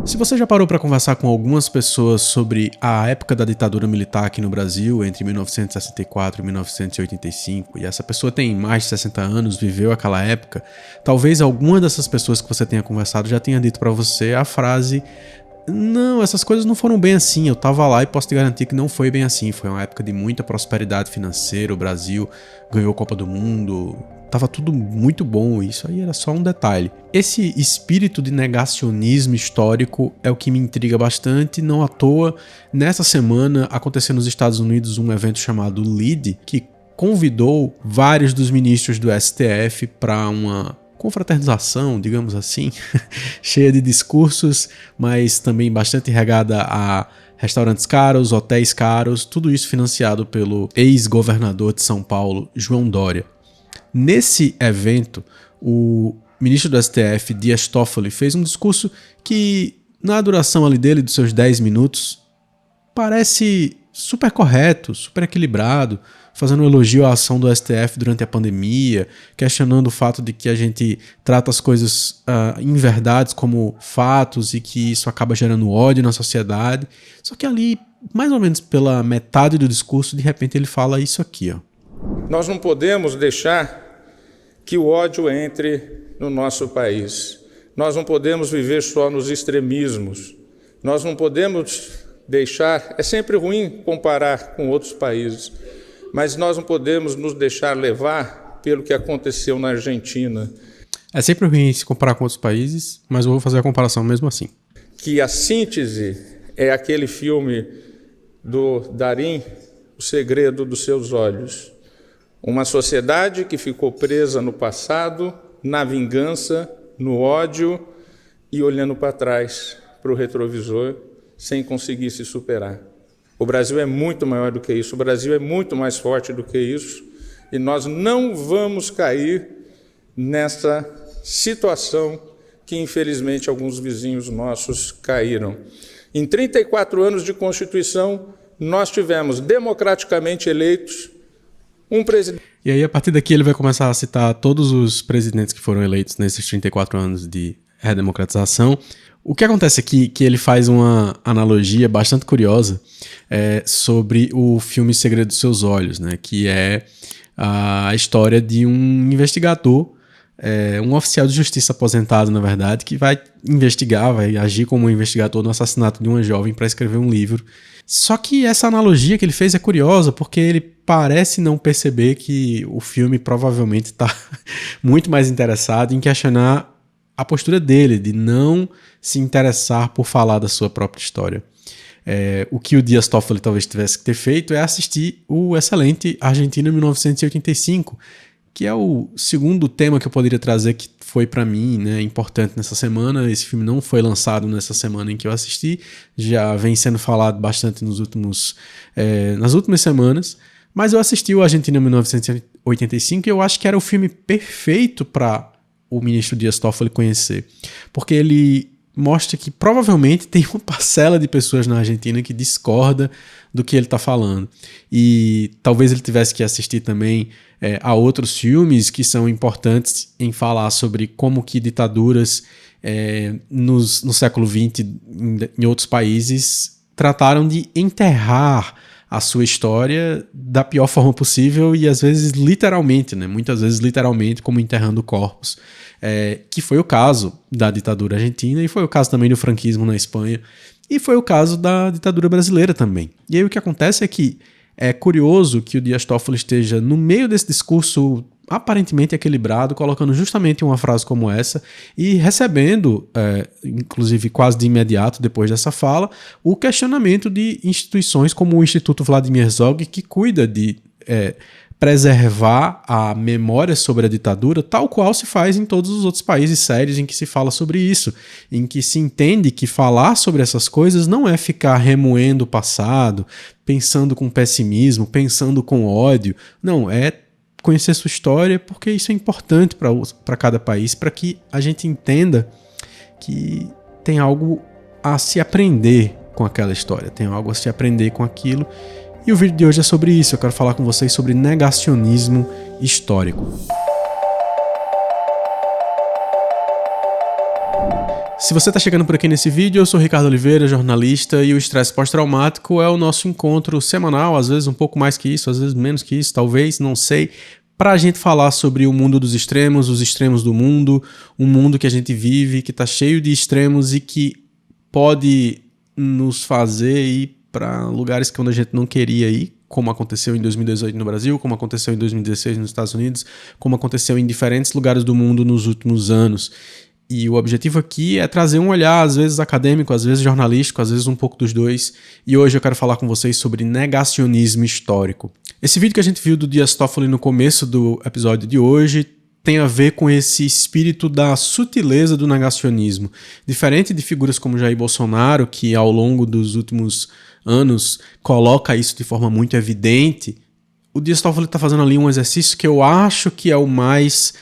Se você já parou para conversar com algumas pessoas sobre a época da ditadura militar aqui no Brasil, entre 1964 e 1985, e essa pessoa tem mais de 60 anos, viveu aquela época, talvez alguma dessas pessoas que você tenha conversado já tenha dito para você a frase: não, essas coisas não foram bem assim, eu tava lá e posso te garantir que não foi bem assim. Foi uma época de muita prosperidade financeira, o Brasil ganhou a Copa do Mundo, tava tudo muito bom, isso aí era só um detalhe. Esse espírito de negacionismo histórico é o que me intriga bastante, não à toa. Nessa semana aconteceu nos Estados Unidos um evento chamado LEAD, que convidou vários dos ministros do STF para uma confraternização, digamos assim, cheia de discursos, mas também bastante regada a restaurantes caros, hotéis caros, tudo isso financiado pelo ex-governador de São Paulo, João Dória. Nesse evento, o ministro do STF, Dias Toffoli, fez um discurso que, na duração ali dele, dos seus 10 minutos, parece super correto, super equilibrado, fazendo um elogio à ação do STF durante a pandemia, questionando o fato de que a gente trata as coisas em verdades como fatos e que isso acaba gerando ódio na sociedade. Só que ali, mais ou menos pela metade do discurso, de repente ele fala isso aqui, ó. Nós não podemos deixar que o ódio entre no nosso país. Nós não podemos viver só nos extremismos. Nós não podemos deixar... É sempre ruim comparar com outros países, mas nós não podemos nos deixar levar pelo que aconteceu na Argentina. É sempre ruim se comparar com outros países, mas eu vou fazer a comparação mesmo assim. Que a síntese é aquele filme do Darín, O Segredo dos Seus Olhos. Uma sociedade que ficou presa no passado, na vingança, no ódio e olhando para trás, para o retrovisor, sem conseguir se superar. O Brasil é muito maior do que isso, o Brasil é muito mais forte do que isso, e nós não vamos cair nessa situação que, infelizmente, alguns vizinhos nossos caíram. Em 34 anos de Constituição, nós tivemos democraticamente eleitos um presidente. E aí, a partir daqui, ele vai começar a citar todos os presidentes que foram eleitos nesses 34 anos de redemocratização. O que acontece aqui é que ele faz uma analogia bastante curiosa sobre o filme Segredo dos Seus Olhos, né, que é a história de um investigador, um oficial de justiça aposentado, na verdade, que vai investigar, vai agir como um investigador no assassinato de uma jovem para escrever um livro. Só que essa analogia que ele fez é curiosa, porque ele parece não perceber que o filme provavelmente está muito mais interessado em questionar a postura dele, de não se interessar por falar da sua própria história. O que o Dias Toffoli talvez tivesse que ter feito é assistir o excelente Argentina 1985, que é o segundo tema que eu poderia trazer que foi para mim, né, importante nessa semana. Esse filme não foi lançado nessa semana em que eu assisti, já vem sendo falado bastante nas últimas semanas, mas eu assisti o Argentina 1985 e eu acho que era o filme perfeito para o ministro Dias Toffoli conhecer, porque ele mostra que provavelmente tem uma parcela de pessoas na Argentina que discorda do que ele está falando, e talvez ele tivesse que assistir também a outros filmes que são importantes em falar sobre como que ditaduras no século XX em outros países trataram de enterrar a sua história da pior forma possível e às vezes literalmente, né? Muitas vezes literalmente, como enterrando corpos, que foi o caso da ditadura argentina e foi o caso também do franquismo na Espanha e foi o caso da ditadura brasileira também. E aí o que acontece é que é curioso que o Dias Toffoli esteja no meio desse discurso aparentemente equilibrado, colocando justamente uma frase como essa e recebendo, inclusive quase de imediato depois dessa fala, o questionamento de instituições como o Instituto Vladimir Herzog, que cuida de preservar a memória sobre a ditadura, tal qual se faz em todos os outros países sérios em que se fala sobre isso, em que se entende que falar sobre essas coisas não é ficar remoendo o passado, pensando com pessimismo, pensando com ódio, não, é conhecer sua história, porque isso é importante para cada país, para que a gente entenda que tem algo a se aprender com aquela história, tem algo a se aprender com aquilo. E o vídeo de hoje é sobre isso, eu quero falar com vocês sobre negacionismo histórico. Se você está chegando por aqui nesse vídeo, eu sou Ricardo Oliveira, jornalista, e o estresse pós-traumático é o nosso encontro semanal, às vezes um pouco mais que isso, às vezes menos que isso, talvez, não sei, para a gente falar sobre o mundo dos extremos, os extremos do mundo, um mundo que a gente vive, que está cheio de extremos e que pode nos fazer ir para lugares que a gente não queria ir, como aconteceu em 2018 no Brasil, como aconteceu em 2016 nos Estados Unidos, como aconteceu em diferentes lugares do mundo nos últimos anos. E o objetivo aqui é trazer um olhar, às vezes acadêmico, às vezes jornalístico, às vezes um pouco dos dois. E hoje eu quero falar com vocês sobre negacionismo histórico. Esse vídeo que a gente viu do Dias Toffoli no começo do episódio de hoje tem a ver com esse espírito da sutileza do negacionismo. Diferente de figuras como Jair Bolsonaro, que ao longo dos últimos anos coloca isso de forma muito evidente, o Dias Toffoli está fazendo ali um exercício que eu acho que é o mais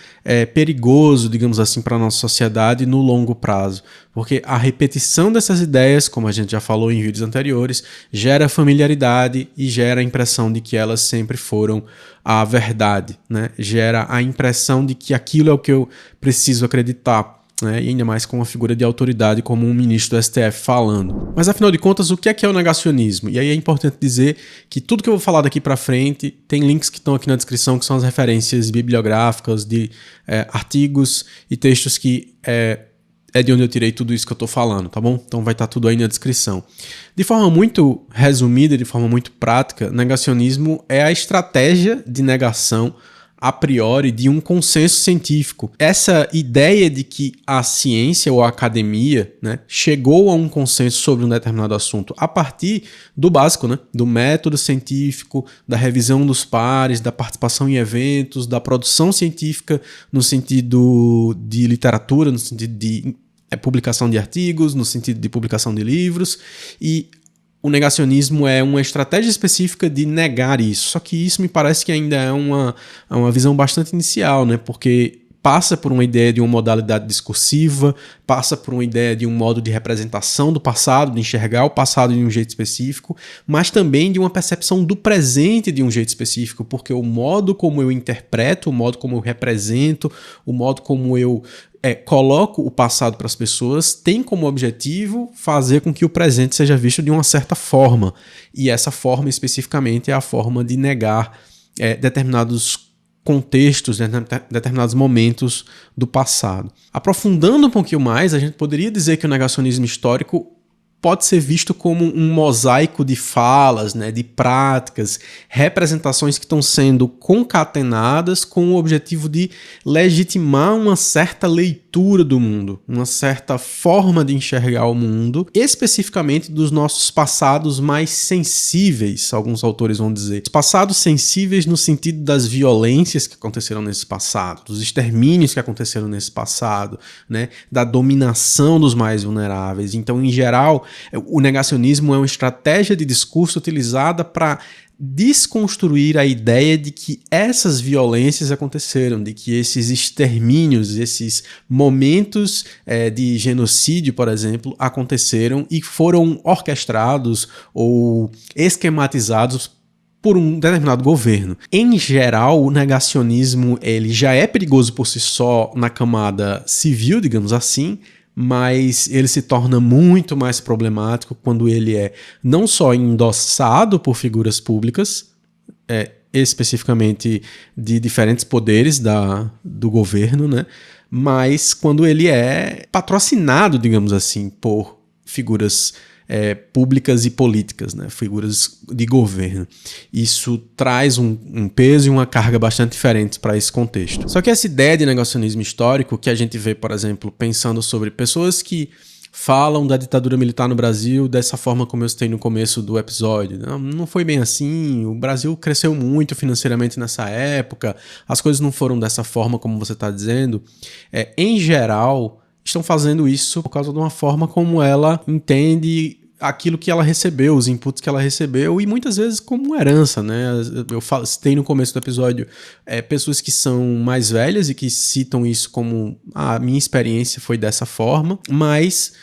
perigoso, digamos assim, para a nossa sociedade no longo prazo. Porque a repetição dessas ideias, como a gente já falou em vídeos anteriores, gera familiaridade e gera a impressão de que elas sempre foram a verdade, né? Gera a impressão de que aquilo é o que eu preciso acreditar. E ainda mais com uma figura de autoridade como um ministro do STF falando. Mas afinal de contas, o que é o negacionismo? E aí é importante dizer que tudo que eu vou falar daqui pra frente tem links que estão aqui na descrição, que são as referências bibliográficas de artigos e textos que é de onde eu tirei tudo isso que eu tô falando, tá bom? Então vai estar tudo aí na descrição. De forma muito resumida, de forma muito prática, negacionismo é a estratégia de negação a priori de um consenso científico. Essa ideia de que a ciência ou a academia, né, chegou a um consenso sobre um determinado assunto a partir do básico, né, do método científico, da revisão dos pares, da participação em eventos, da produção científica no sentido de literatura, no sentido de publicação de artigos, no sentido de publicação de livros, e o negacionismo é uma estratégia específica de negar isso. Só que isso me parece que ainda é uma visão bastante inicial, né? Porque passa por uma ideia de uma modalidade discursiva, passa por uma ideia de um modo de representação do passado, de enxergar o passado de um jeito específico, mas também de uma percepção do presente de um jeito específico, porque o modo como eu interpreto, o modo como eu represento, o modo como eu coloco o passado para as pessoas tem como objetivo fazer com que o presente seja visto de uma certa forma. E essa forma especificamente é a forma de negar determinados contextos, determinados momentos do passado. Aprofundando um pouquinho mais, a gente poderia dizer que o negacionismo histórico pode ser visto como um mosaico de falas, né, de práticas, representações que estão sendo concatenadas com o objetivo de legitimar uma certa leitura do mundo, uma certa forma de enxergar o mundo, especificamente dos nossos passados mais sensíveis, alguns autores vão dizer. Os passados sensíveis no sentido das violências que aconteceram nesse passado, dos extermínios que aconteceram nesse passado, né, da dominação dos mais vulneráveis. Então, em geral, o negacionismo é uma estratégia de discurso utilizada para desconstruir a ideia de que essas violências aconteceram, de que esses extermínios, esses momentos de genocídio, por exemplo, aconteceram e foram orquestrados ou esquematizados por um determinado governo. Em geral, o negacionismo ele já é perigoso por si só na camada civil, digamos assim, mas ele se torna muito mais problemático quando ele é não só endossado por figuras públicas, especificamente de diferentes poderes do governo, né? Mas quando ele é patrocinado, digamos assim, por figuras públicas e políticas, né? Figuras de governo. Isso traz um peso e uma carga bastante diferentes para esse contexto. Só que essa ideia de negacionismo histórico que a gente vê, por exemplo, pensando sobre pessoas que falam da ditadura militar no Brasil dessa forma como eu citei no começo do episódio. Não foi bem assim, o Brasil cresceu muito financeiramente nessa época, as coisas não foram dessa forma como você está dizendo. Em geral, estão fazendo isso por causa de uma forma como ela entende aquilo que ela recebeu, os inputs que ela recebeu, e muitas vezes como herança, né? Eu citei no começo do episódio pessoas que são mais velhas e que citam isso como a minha experiência foi dessa forma, mas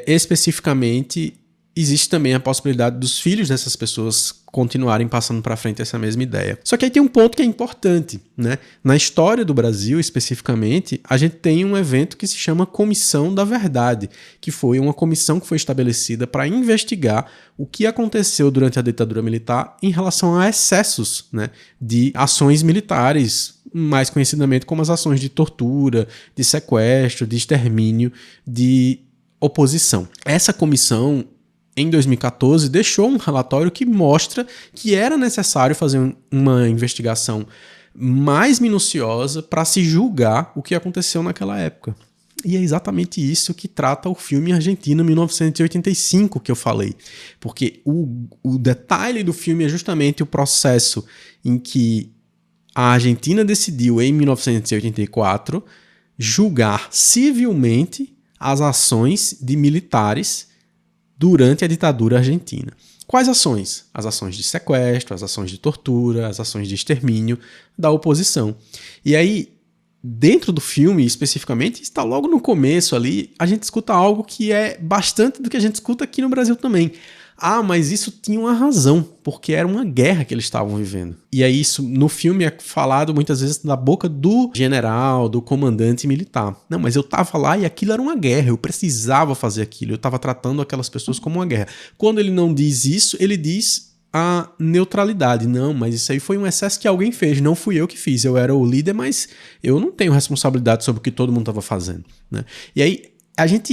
especificamente existe também a possibilidade dos filhos dessas pessoas continuarem passando para frente essa mesma ideia. Só que aí tem um ponto que é importante, né? Na história do Brasil, especificamente, a gente tem um evento que se chama Comissão da Verdade, que foi uma comissão que foi estabelecida para investigar o que aconteceu durante a ditadura militar em relação a excessos, né, de ações militares, mais conhecidamente como as ações de tortura, de sequestro, de extermínio, de oposição. Essa comissão, em 2014, deixou um relatório que mostra que era necessário fazer uma investigação mais minuciosa para se julgar o que aconteceu naquela época. E é exatamente isso que trata o filme Argentina 1985 que eu falei. Porque o detalhe do filme é justamente o processo em que a Argentina decidiu, em 1984, julgar civilmente as ações de militares durante a ditadura argentina. Quais ações? As ações de sequestro, as ações de tortura, as ações de extermínio da oposição. E aí, dentro do filme, especificamente, está logo no começo ali, a gente escuta algo que é bastante do que a gente escuta aqui no Brasil também. Ah, mas isso tinha uma razão, porque era uma guerra que eles estavam vivendo. E aí isso no filme é falado muitas vezes da boca do general, do comandante militar. Não, mas eu tava lá e aquilo era uma guerra, eu precisava fazer aquilo, eu tava tratando aquelas pessoas como uma guerra. Quando ele não diz isso, ele diz a neutralidade. Não, mas isso aí foi um excesso que alguém fez, não fui eu que fiz. Eu era o líder, mas eu não tenho responsabilidade sobre o que todo mundo estava fazendo, né? E aí a gente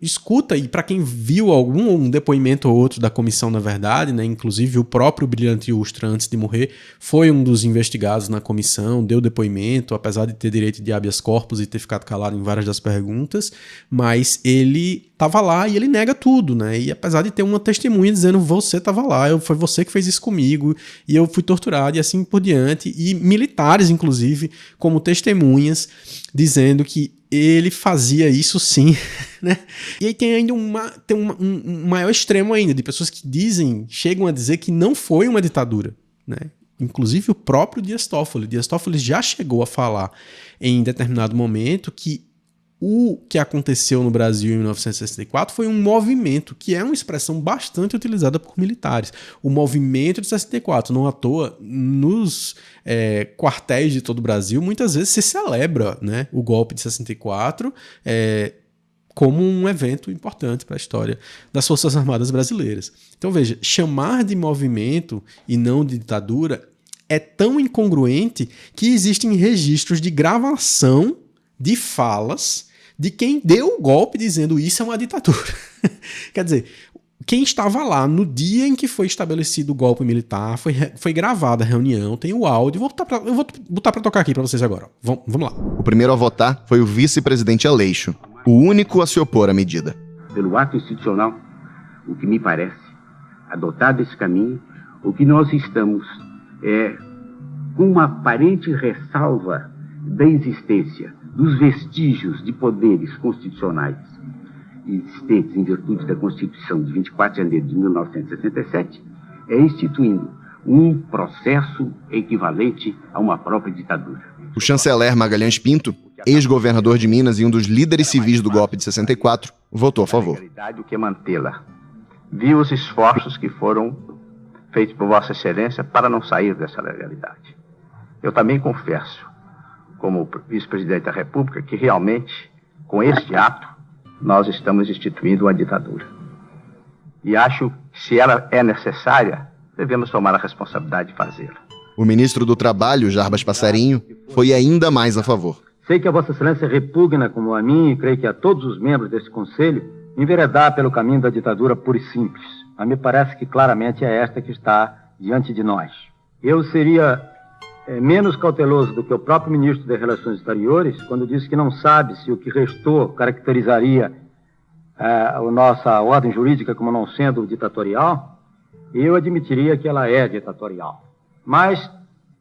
escuta, e para quem viu algum depoimento ou outro da comissão, na verdade, né, inclusive o próprio Brilhante Ustra, antes de morrer, foi um dos investigados na comissão, deu depoimento, apesar de ter direito de habeas corpus e ter ficado calado em várias das perguntas, mas ele estava lá e ele nega tudo, né? E apesar de ter uma testemunha dizendo você estava lá, foi você que fez isso comigo, e eu fui torturado e assim por diante, e militares, inclusive, como testemunhas, dizendo que ele fazia isso sim, né? E aí tem ainda um maior extremo ainda, de pessoas que chegam a dizer que não foi uma ditadura, né? Inclusive o próprio Dias Toffoli. Dias Toffoli já chegou a falar em determinado momento que o que aconteceu no Brasil em 1964 foi um movimento, que é uma expressão bastante utilizada por militares. O movimento de 64, não à toa, nos quartéis de todo o Brasil, muitas vezes se celebra, né, o golpe de 64 como um evento importante para a história das Forças Armadas brasileiras. Então veja, chamar de movimento e não de ditadura é tão incongruente que existem registros de gravação de falas de quem deu o golpe dizendo isso é uma ditadura. Quer dizer, quem estava lá no dia em que foi estabelecido o golpe militar, foi gravada a reunião, tem o áudio, eu vou botar para tocar aqui para vocês agora. Vamos lá. O primeiro a votar foi o vice-presidente Aleixo, o único a se opor à medida. Pelo ato institucional, o que me parece, adotado esse caminho, o que nós estamos com uma aparente ressalva da existência dos vestígios de poderes constitucionais existentes em virtude da Constituição de 24 de janeiro de 1967, instituindo um processo equivalente a uma própria ditadura. O chanceler Magalhães Pinto, ex-governador de Minas e um dos líderes civis do golpe de 64, votou a favor. O que é mantê-la. Vi os esforços que foram feitos por Vossa Excelência para não sair dessa legalidade. Eu também confesso, como vice-presidente da República, que realmente, com este ato, nós estamos instituindo uma ditadura. E acho que, se ela é necessária, devemos tomar a responsabilidade de fazê-la. O ministro do Trabalho, Jarbas Passarinho, foi ainda mais a favor. Sei que a Vossa Excelência repugna, como a mim, e creio que a todos os membros desse Conselho, enveredar pelo caminho da ditadura pura e simples. Mas me parece que claramente é esta que está diante de nós. Eu seria menos cauteloso do que o próprio ministro das Relações Exteriores, quando disse que não sabe se o que restou caracterizaria a nossa ordem jurídica como não sendo ditatorial. Eu admitiria que ela é ditatorial. Mas,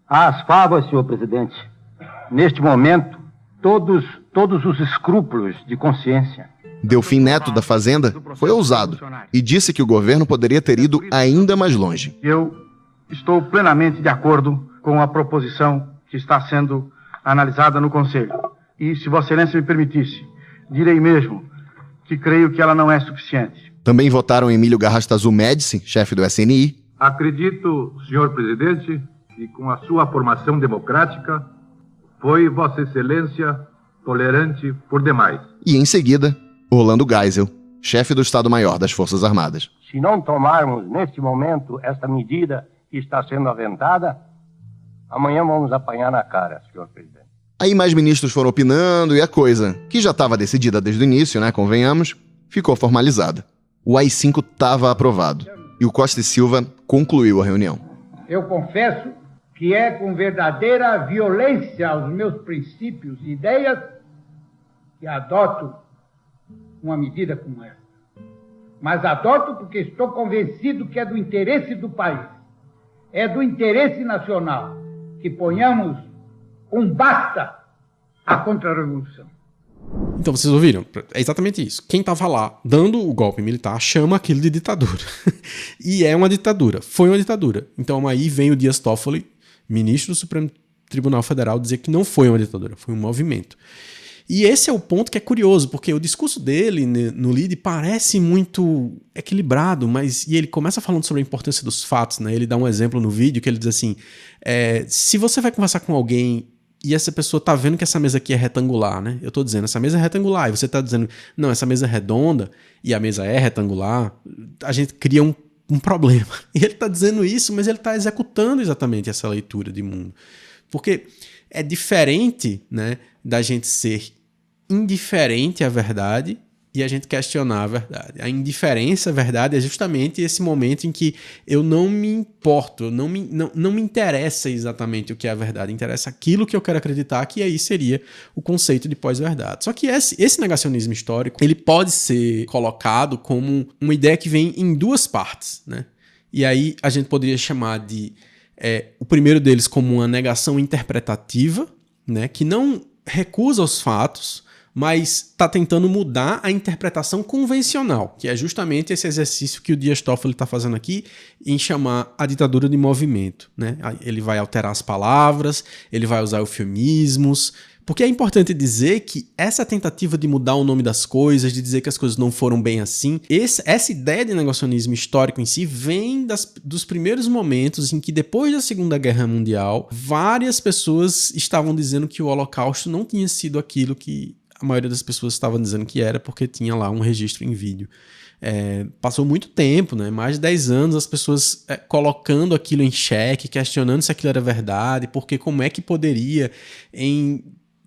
às favas, senhor presidente, neste momento, todos os escrúpulos de consciência. Delfim Neto, da Fazenda, foi ousado e disse que o governo poderia ter ido ainda mais longe. Eu estou plenamente de acordo com a proposição que está sendo analisada no Conselho. E, se Vossa Excelência me permitisse, direi mesmo que creio que ela não é suficiente. Também votaram Emílio Garrastazu Médici, chefe do SNI. Acredito, senhor presidente, que com a sua formação democrática foi Vossa Excelência tolerante por demais. E, em seguida, Orlando Geisel, chefe do Estado-Maior das Forças Armadas. Se não tomarmos, neste momento, esta medida que está sendo aventada, amanhã vamos apanhar na cara, senhor presidente. Aí mais ministros foram opinando e a coisa, que já estava decidida desde o início, né, convenhamos, ficou formalizada. O AI-5 estava aprovado e o Costa e Silva concluiu a reunião. Eu confesso que é com verdadeira violência aos meus princípios e ideias que adoto uma medida como essa. Mas adoto porque estou convencido que é do interesse do país, é do interesse nacional que ponhamos um basta à contra-revolução. Então, vocês ouviram? É exatamente isso. Quem estava lá dando o golpe militar chama aquilo de ditadura. E é uma ditadura. Foi uma ditadura. Então aí vem o Dias Toffoli, ministro do Supremo Tribunal Federal, dizer que não foi uma ditadura, foi um movimento. E esse é o ponto que é curioso, porque o discurso dele no LIDE parece muito equilibrado, e ele começa falando sobre a importância dos fatos, né? Ele dá um exemplo no vídeo que ele diz assim, se você vai conversar com alguém e essa pessoa tá vendo que essa mesa aqui é retangular, né? Eu tô dizendo, essa mesa é retangular, e você tá dizendo, não, essa mesa é redonda, e a mesa é retangular, a gente cria um problema. E ele tá dizendo isso, mas ele tá executando exatamente essa leitura de mundo. Porque é diferente, né, da gente ser indiferente à verdade e a gente questionar a verdade. A indiferença à verdade é justamente esse momento em que eu não me importo, não me interessa exatamente o que é a verdade, interessa aquilo que eu quero acreditar, que aí seria o conceito de pós-verdade. Só que esse negacionismo histórico, ele pode ser colocado como uma ideia que vem em duas partes, né? E aí a gente poderia chamar de o primeiro deles como uma negação interpretativa, né, que não recusa os fatos, mas está tentando mudar a interpretação convencional, que é justamente esse exercício que o Dias Toffoli está fazendo aqui em chamar a ditadura de movimento, né? Ele vai alterar as palavras, ele vai usar eufemismos, porque é importante dizer que essa tentativa de mudar o nome das coisas, de dizer que as coisas não foram bem assim, essa ideia de negacionismo histórico em si vem dos primeiros momentos em que, depois da Segunda Guerra Mundial, várias pessoas estavam dizendo que o Holocausto não tinha sido aquilo que a maioria das pessoas estavam dizendo que era, porque tinha lá um registro em vídeo. Passou muito tempo, né? Mais de 10 anos, as pessoas colocando aquilo em xeque, questionando se aquilo era verdade, porque como é que poderia,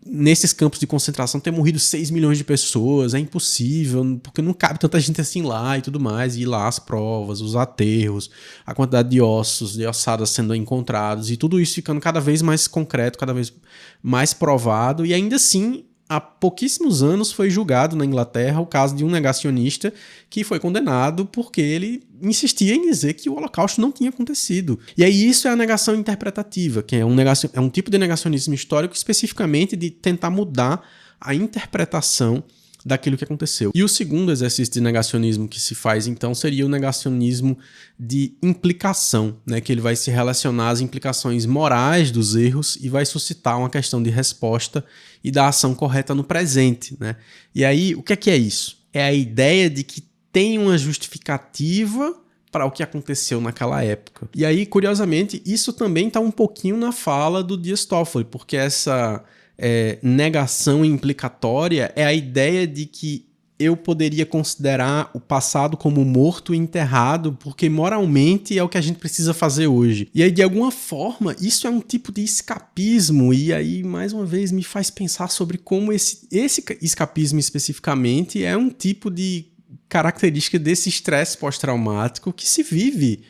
nesses campos de concentração, ter morrido 6 milhões de pessoas, é impossível, porque não cabe tanta gente assim lá e tudo mais, e lá as provas, os aterros, a quantidade de ossos, de ossadas sendo encontrados, e tudo isso ficando cada vez mais concreto, cada vez mais provado, e ainda assim, há pouquíssimos anos foi julgado na Inglaterra o caso de um negacionista que foi condenado porque ele insistia em dizer que o Holocausto não tinha acontecido. E aí isso é a negação interpretativa, que é um tipo de negacionismo histórico especificamente de tentar mudar a interpretação daquilo que aconteceu. E o segundo exercício de negacionismo que se faz, então, seria o negacionismo de implicação, né? Que ele vai se relacionar às implicações morais dos erros e vai suscitar uma questão de resposta e da ação correta no presente, né? E aí, o que é isso? É a ideia de que tem uma justificativa para o que aconteceu naquela época. E aí, curiosamente, isso também está um pouquinho na fala do Dias Toffoli, porque essa negação implicatória é a ideia de que eu poderia considerar o passado como morto e enterrado, porque moralmente é o que a gente precisa fazer hoje. E aí, de alguma forma, isso é um tipo de escapismo, e aí, mais uma vez, me faz pensar sobre como esse escapismo especificamente é um tipo de característica desse estresse pós-traumático que se vive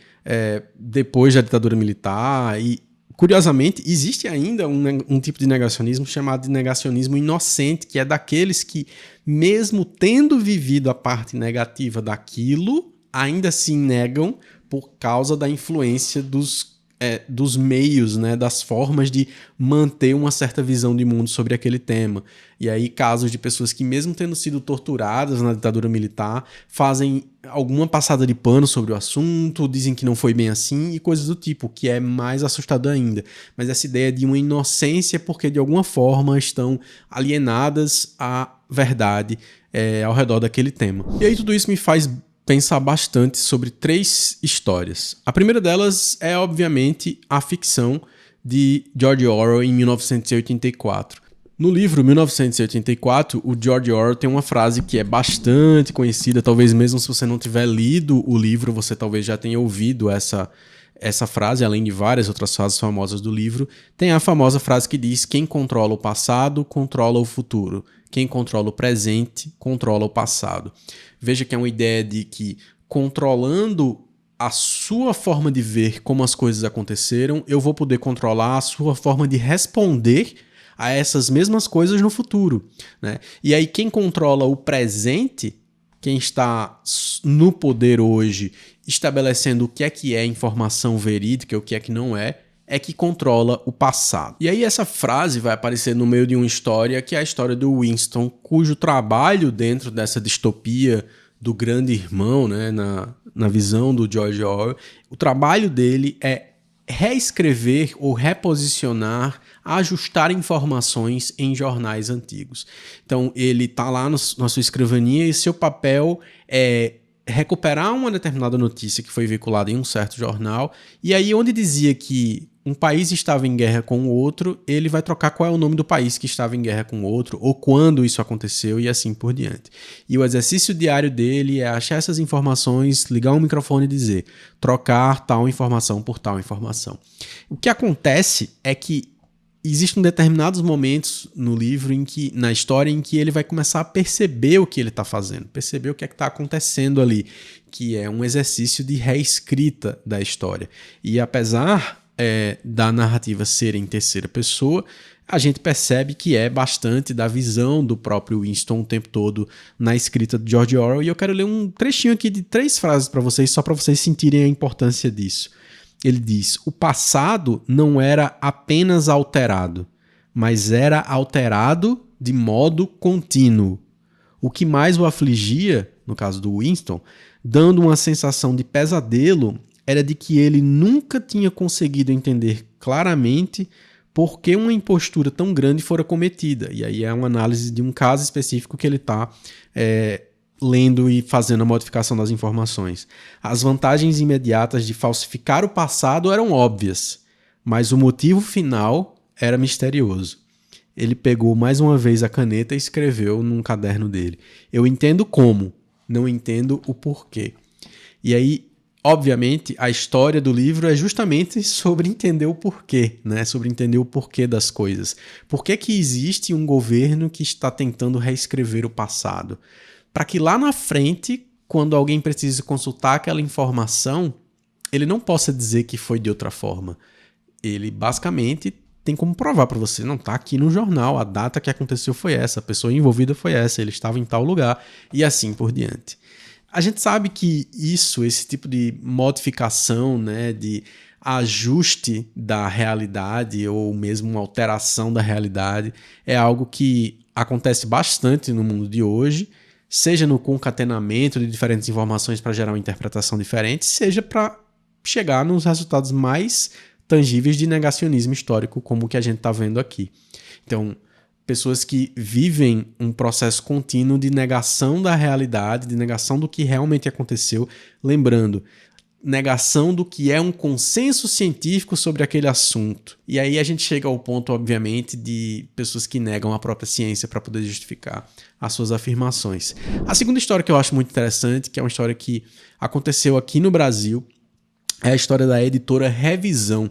depois da ditadura militar. E curiosamente, existe ainda um tipo de negacionismo chamado de negacionismo inocente, que é daqueles que, mesmo tendo vivido a parte negativa daquilo, ainda se negam por causa da influência dos meios, né, das formas de manter uma certa visão de mundo sobre aquele tema. E aí casos de pessoas que, mesmo tendo sido torturadas na ditadura militar, fazem alguma passada de pano sobre o assunto, dizem que não foi bem assim e coisas do tipo, que é mais assustador ainda. Mas essa ideia de uma inocência porque de alguma forma estão alienadas a verdade ao redor daquele tema. E aí tudo isso me faz pensar bastante sobre 3 histórias. A primeira delas é, obviamente, a ficção de George Orwell em 1984. No livro 1984, o George Orwell tem uma frase que é bastante conhecida, talvez mesmo se você não tiver lido o livro, você talvez já tenha ouvido essa frase, além de várias outras frases famosas do livro. Tem a famosa frase que diz: quem controla o passado, controla o futuro. Quem controla o presente, controla o passado. Veja que é uma ideia de que, controlando a sua forma de ver como as coisas aconteceram, eu vou poder controlar a sua forma de responder a essas mesmas coisas no futuro, né? E aí quem controla o presente, quem está no poder hoje, estabelecendo o que é informação verídica, o que é que não é que controla o passado. E aí essa frase vai aparecer no meio de uma história que é a história do Winston, cujo trabalho dentro dessa distopia do grande irmão, né, na visão do George Orwell, o trabalho dele é reescrever ou reposicionar, ajustar informações em jornais antigos. Então ele está lá na sua escrivaninha e seu papel é recuperar uma determinada notícia que foi veiculada em um certo jornal, e aí onde dizia que um país estava em guerra com o outro, ele vai trocar qual é o nome do país que estava em guerra com o outro, ou quando isso aconteceu, e assim por diante. E o exercício diário dele é achar essas informações, ligar um microfone e dizer, trocar tal informação por tal informação. O que acontece é que existem determinados momentos no livro, na história, em que ele vai começar a perceber o que ele está fazendo, perceber o que é que está acontecendo ali, que é um exercício de reescrita da história. E apesar da narrativa ser em terceira pessoa, a gente percebe que é bastante da visão do próprio Winston o tempo todo na escrita de George Orwell, e eu quero ler um trechinho aqui de 3 frases para vocês, só para vocês sentirem a importância disso. Ele diz: o passado não era apenas alterado, mas era alterado de modo contínuo. O que mais o afligia, no caso do Winston, dando uma sensação de pesadelo, era de que ele nunca tinha conseguido entender claramente por que uma impostura tão grande fora cometida. E aí é uma análise de um caso específico que ele está lendo e fazendo a modificação das informações. As vantagens imediatas de falsificar o passado eram óbvias, mas o motivo final era misterioso. Ele pegou mais uma vez a caneta e escreveu num caderno dele: eu entendo como, não entendo o porquê. E aí, obviamente, a história do livro é justamente sobre entender o porquê, né? Sobre entender o porquê das coisas. Por que que existe um governo que está tentando reescrever o passado? Para que lá na frente, quando alguém precise consultar aquela informação, ele não possa dizer que foi de outra forma. Ele basicamente tem como provar para você: não, tá aqui no jornal, a data que aconteceu foi essa, a pessoa envolvida foi essa, ele estava em tal lugar, e assim por diante. A gente sabe que esse tipo de modificação, né, de ajuste da realidade ou mesmo uma alteração da realidade é algo que acontece bastante no mundo de hoje, seja no concatenamento de diferentes informações para gerar uma interpretação diferente, seja para chegar nos resultados mais tangíveis de negacionismo histórico, como o que a gente está vendo aqui. Então, pessoas que vivem um processo contínuo de negação da realidade, de negação do que realmente aconteceu, lembrando, negação do que é um consenso científico sobre aquele assunto. E aí a gente chega ao ponto, obviamente, de pessoas que negam a própria ciência para poder justificar as suas afirmações. A segunda história que eu acho muito interessante, que é uma história que aconteceu aqui no Brasil, é a história da editora Revisão,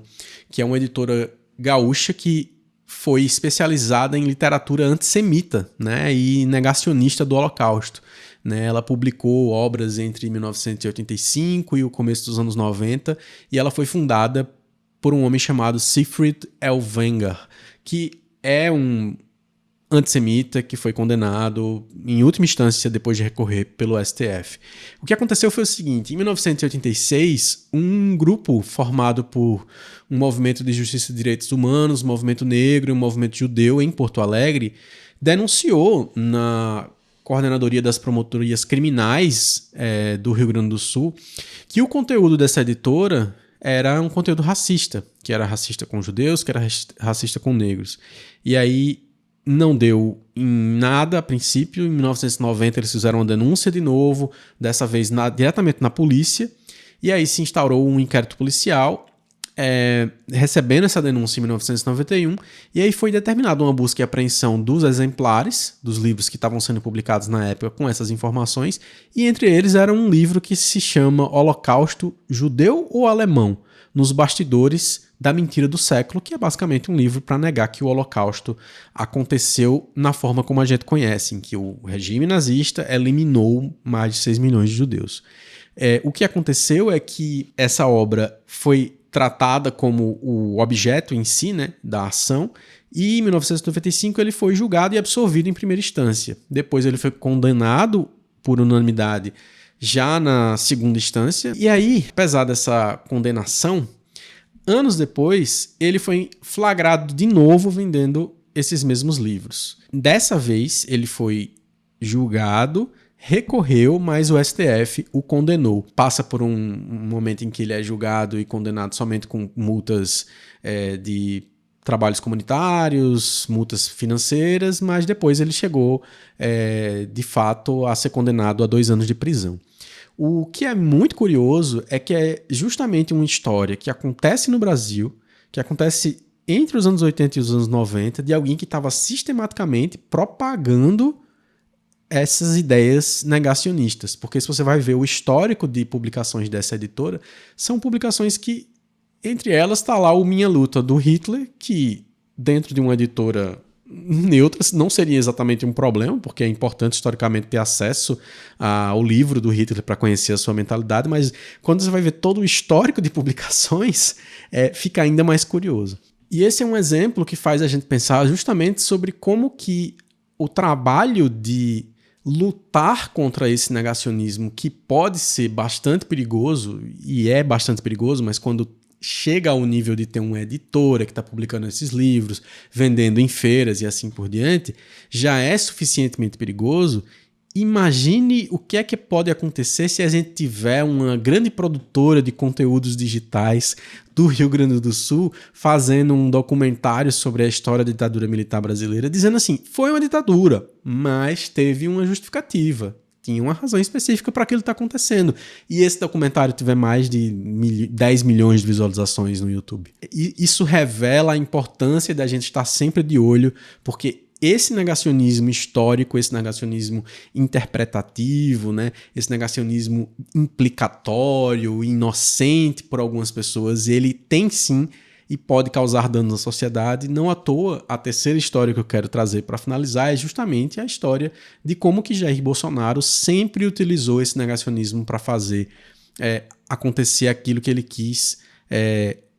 que é uma editora gaúcha que foi especializada em literatura antissemita, né, e negacionista do Holocausto. Né, ela publicou obras entre 1985 e o começo dos anos 90, e ela foi fundada por um homem chamado Siegfried Ellwanger, que é um antissemita que foi condenado em última instância depois de recorrer pelo STF. O que aconteceu foi o seguinte: em 1986, um grupo formado por um movimento de justiça e direitos humanos, um movimento negro e um movimento judeu em Porto Alegre, denunciou na Coordenadoria das Promotorias Criminais do Rio Grande do Sul que o conteúdo dessa editora era um conteúdo racista, que era racista com judeus, que era racista com negros. E aí não deu em nada a princípio. Em 1990 eles fizeram uma denúncia de novo, dessa vez diretamente na polícia, e aí se instaurou um inquérito policial, recebendo essa denúncia em 1991, e aí foi determinada uma busca e apreensão dos exemplares dos livros que estavam sendo publicados na época com essas informações, e entre eles era um livro que se chama Holocausto Judeu ou Alemão? Nos Bastidores da Mentira do Século, que é basicamente um livro para negar que o Holocausto aconteceu na forma como a gente conhece, em que o regime nazista eliminou mais de 6 milhões de judeus. O que aconteceu é que essa obra foi tratada como o objeto em si, né, da ação, e em 1995 ele foi julgado e absolvido em primeira instância. Depois ele foi condenado por unanimidade já na segunda instância, e aí, apesar dessa condenação, anos depois ele foi flagrado de novo vendendo esses mesmos livros. Dessa vez ele foi julgado, recorreu, mas o STF o condenou. Passa por um momento em que ele é julgado e condenado somente com multas de trabalhos comunitários, multas financeiras, mas depois ele chegou, de fato, a ser condenado a 2 anos de prisão. O que é muito curioso é que é justamente uma história que acontece no Brasil, que acontece entre os anos 80 e os anos 90, de alguém que estava sistematicamente propagando essas ideias negacionistas. Porque se você vai ver o histórico de publicações dessa editora, são publicações que, entre elas, está lá o Minha Luta, do Hitler, que dentro de uma editora neutra não seria exatamente um problema, porque é importante historicamente ter acesso ao livro do Hitler para conhecer a sua mentalidade, mas quando você vai ver todo o histórico de publicações, fica ainda mais curioso. E esse é um exemplo que faz a gente pensar justamente sobre como que o trabalho de lutar contra esse negacionismo, que pode ser bastante perigoso, e é bastante perigoso, mas quando chega ao nível de ter uma editora que está publicando esses livros, vendendo em feiras e assim por diante, já é suficientemente perigoso. Imagine o que é que pode acontecer se a gente tiver uma grande produtora de conteúdos digitais do Rio Grande do Sul fazendo um documentário sobre a história da ditadura militar brasileira, dizendo assim, foi uma ditadura, mas teve uma justificativa. Tinha uma razão específica para aquilo que está acontecendo. E esse documentário tiver mais de 10 milhões de visualizações no YouTube. E isso revela a importância da gente estar sempre de olho, porque esse negacionismo histórico, esse negacionismo interpretativo, né, esse negacionismo implicatório, inocente por algumas pessoas, ele tem sim e pode causar danos à sociedade. Não à toa, a terceira história que eu quero trazer para finalizar é justamente a história de como que Jair Bolsonaro sempre utilizou esse negacionismo para fazer acontecer aquilo que ele quis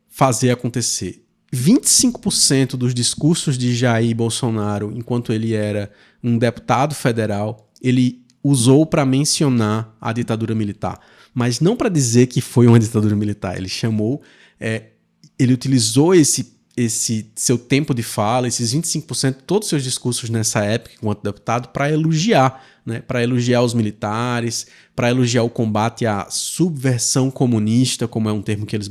fazer acontecer. 25% dos discursos de Jair Bolsonaro, enquanto ele era um deputado federal, ele usou para mencionar a ditadura militar, mas não para dizer que foi uma ditadura militar. Ele chamou... Ele utilizou esse seu tempo de fala, esses 25%, todos os seus discursos nessa época, enquanto deputado, para elogiar, né? Para elogiar os militares, para elogiar o combate à subversão comunista, como é um termo que eles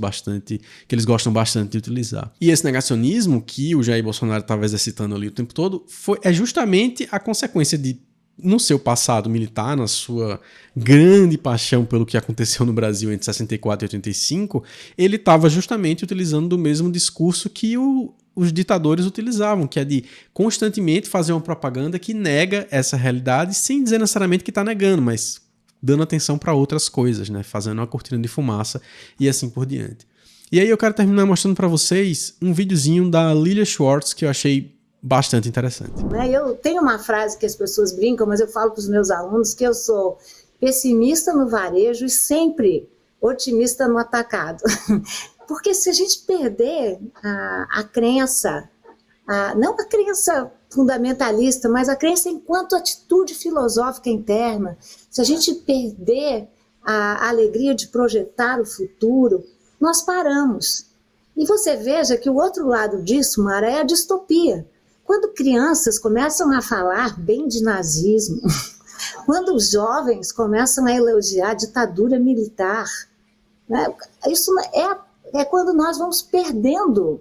gostam bastante de utilizar. E esse negacionismo que o Jair Bolsonaro estava exercitando ali o tempo todo é justamente a consequência de, no seu passado militar, na sua grande paixão pelo que aconteceu no Brasil entre 64 e 85, ele estava justamente utilizando do mesmo discurso que os ditadores utilizavam, que é de constantemente fazer uma propaganda que nega essa realidade, sem dizer necessariamente que está negando, mas dando atenção para outras coisas, né? Fazendo uma cortina de fumaça e assim por diante. E aí eu quero terminar mostrando para vocês um videozinho da Lilia Schwartz que eu achei bastante interessante. Eu tenho uma frase que as pessoas brincam, mas eu falo para os meus alunos que eu sou pessimista no varejo e sempre otimista no atacado. Porque se a gente perder a crença, não a crença fundamentalista, mas a crença enquanto atitude filosófica interna, se a gente perder a alegria de projetar o futuro, nós paramos. E você veja que o outro lado disso, Mara, é a distopia. Quando crianças começam a falar bem de nazismo, quando os jovens começam a elogiar a ditadura militar, né, isso é quando nós vamos perdendo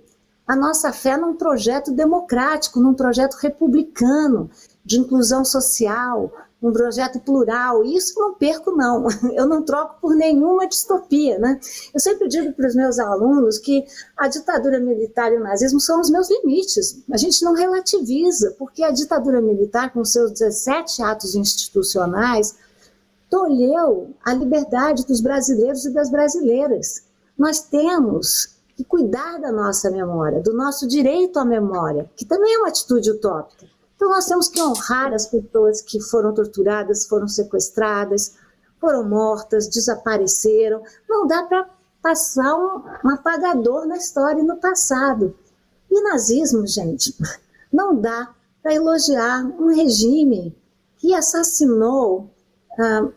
a nossa fé num projeto democrático, num projeto republicano, de inclusão social, um projeto plural. Isso eu não perco, não. Eu não troco por nenhuma distopia, né? Eu sempre digo para os meus alunos que a ditadura militar e o nazismo são os meus limites. A gente não relativiza, porque a ditadura militar, com seus 17 atos institucionais, tolheu a liberdade dos brasileiros e das brasileiras. Nós temos que cuidar da nossa memória, do nosso direito à memória, que também é uma atitude utópica. Então nós temos que honrar as pessoas que foram torturadas, foram sequestradas, foram mortas, desapareceram. Não dá para passar um apagador na história e no passado. E o nazismo, gente, não dá para elogiar um regime que assassinou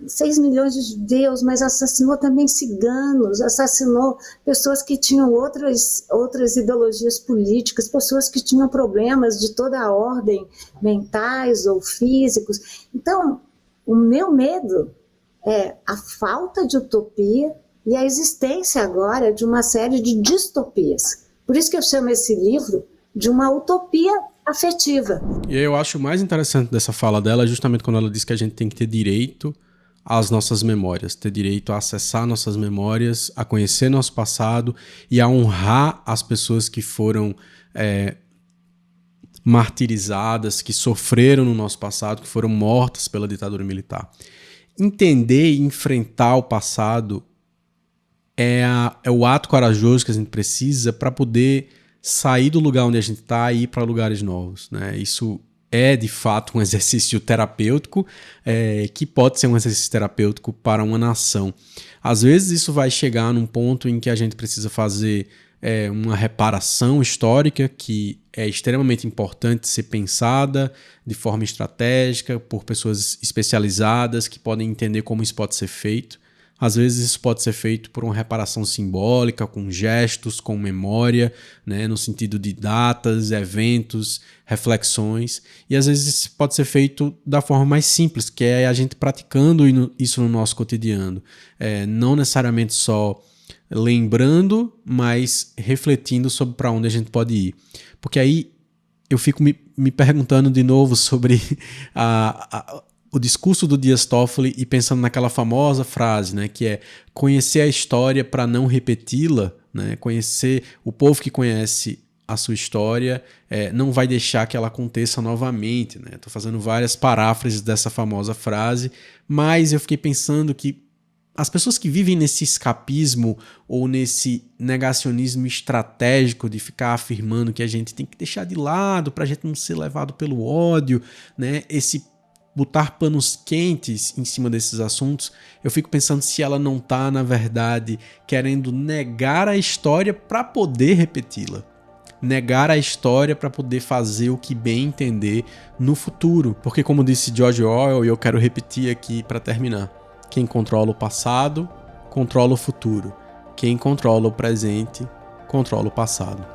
6 milhões de judeus, mas assassinou também ciganos, assassinou pessoas que tinham outras ideologias políticas, pessoas que tinham problemas de toda a ordem, mentais ou físicos. Então, o meu medo é a falta de utopia e a existência agora de uma série de distopias. Por isso que eu chamo esse livro de uma utopia afetiva. E eu acho mais interessante dessa fala dela justamente quando ela diz que a gente tem que ter direito às nossas memórias, ter direito a acessar nossas memórias, a conhecer nosso passado e a honrar as pessoas que foram martirizadas, que sofreram no nosso passado, que foram mortas pela ditadura militar. Entender e enfrentar o passado é o ato corajoso que a gente precisa para poder sair do lugar onde a gente está e ir para lugares novos, né? Isso é, de fato, um exercício terapêutico, que pode ser um exercício terapêutico para uma nação. Às vezes isso vai chegar num ponto em que a gente precisa fazer uma reparação histórica que é extremamente importante ser pensada de forma estratégica por pessoas especializadas que podem entender como isso pode ser feito. Às vezes isso pode ser feito por uma reparação simbólica, com gestos, com memória, né, no sentido de datas, eventos, reflexões. E às vezes isso pode ser feito da forma mais simples, que é a gente praticando isso no nosso cotidiano. Não necessariamente só lembrando, mas refletindo sobre para onde a gente pode ir. Porque aí eu fico me perguntando de novo sobre o discurso do Dias Toffoli e pensando naquela famosa frase, né, que é conhecer a história para não repeti-la, né, conhecer o povo que conhece a sua história não vai deixar que ela aconteça novamente. Estou fazendo várias paráfrases dessa famosa frase, mas eu fiquei pensando que as pessoas que vivem nesse escapismo ou nesse negacionismo estratégico de ficar afirmando que a gente tem que deixar de lado para a gente não ser levado pelo ódio, né, esse botar panos quentes em cima desses assuntos, eu fico pensando se ela não está, na verdade, querendo negar a história para poder repeti-la. Negar a história para poder fazer o que bem entender no futuro. Porque, como disse George Orwell, e eu quero repetir aqui para terminar, quem controla o passado, controla o futuro. Quem controla o presente, controla o passado.